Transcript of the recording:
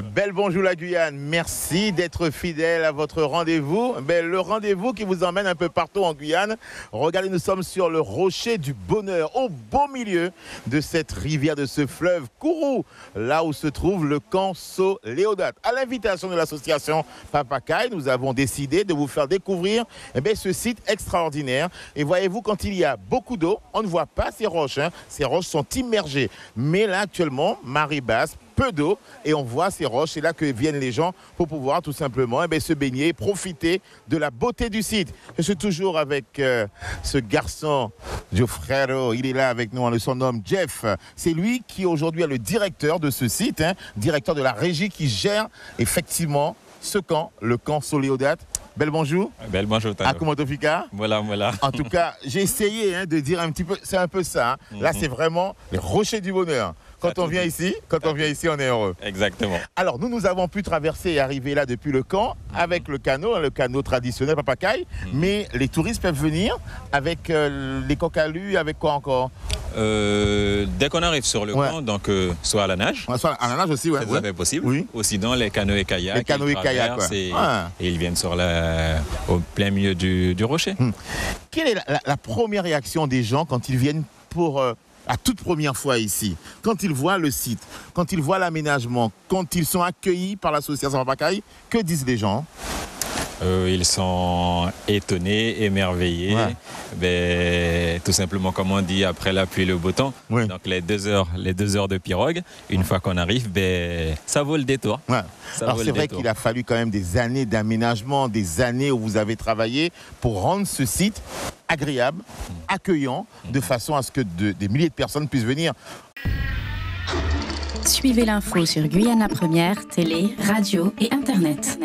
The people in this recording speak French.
Belle bonjour la Guyane, merci d'être fidèle à votre rendez-vous. Le rendez-vous qui vous emmène un peu partout en Guyane. Regardez, nous sommes sur le rocher du bonheur, au beau milieu de cette rivière, de ce fleuve Kourou, là où se trouve le camp Soléodate. À l'invitation de l'association Papacaille, nous avons décidé de vous faire découvrir ce site extraordinaire. Et voyez-vous, quand il y a beaucoup d'eau, on ne voit pas ces roches. Ces roches sont immergées. Mais là, actuellement, marée basse, peu d'eau, et on voit ces roches. C'est là que viennent les gens pour pouvoir tout simplement se baigner, profiter de la beauté du site. Je suis toujours avec ce garçon, Geoffrero. Il est là avec nous, on le surnomme Jeff. C'est lui qui aujourd'hui est le directeur de ce site, directeur de la régie qui gère effectivement ce camp, le camp Soléodate. Belle bonjour. Belle bonjour. Akumotofika. Voilà. En tout cas, j'ai essayé de dire un petit peu, c'est un peu ça. Là, c'est vraiment le rocher du bonheur. Quand on vient ici, on est heureux. Exactement. Alors, nous avons pu traverser et arriver là depuis le camp avec le canot traditionnel Papacaille. Mais les touristes peuvent venir avec les coques à lu, avec quoi encore? Dès qu'on arrive sur le camp, donc soit à la nage. Soit à la nage aussi, c'est tout à fait possible. Oui. Ou sinon les canots et kayaks. Les canots et kayaks, et ils viennent au plein milieu du rocher. Quelle est la première réaction des gens quand ils viennent pour la toute première fois ici, quand ils voient le site, quand ils voient l'aménagement, quand ils sont accueillis par l'association Papacaille, que disent les gens? Ils sont étonnés, émerveillés. Tout simplement, comme on dit, après la pluie, le beau temps. Oui. Donc les 2 heures de pirogue, une fois qu'on arrive, ça vaut le détour. Alors c'est vrai qu'il a fallu quand même des années d'aménagement, des années où vous avez travaillé pour rendre ce site agréable, accueillant, de façon à ce que des milliers de personnes puissent venir. Suivez l'info sur Guyana Première, télé, radio et internet.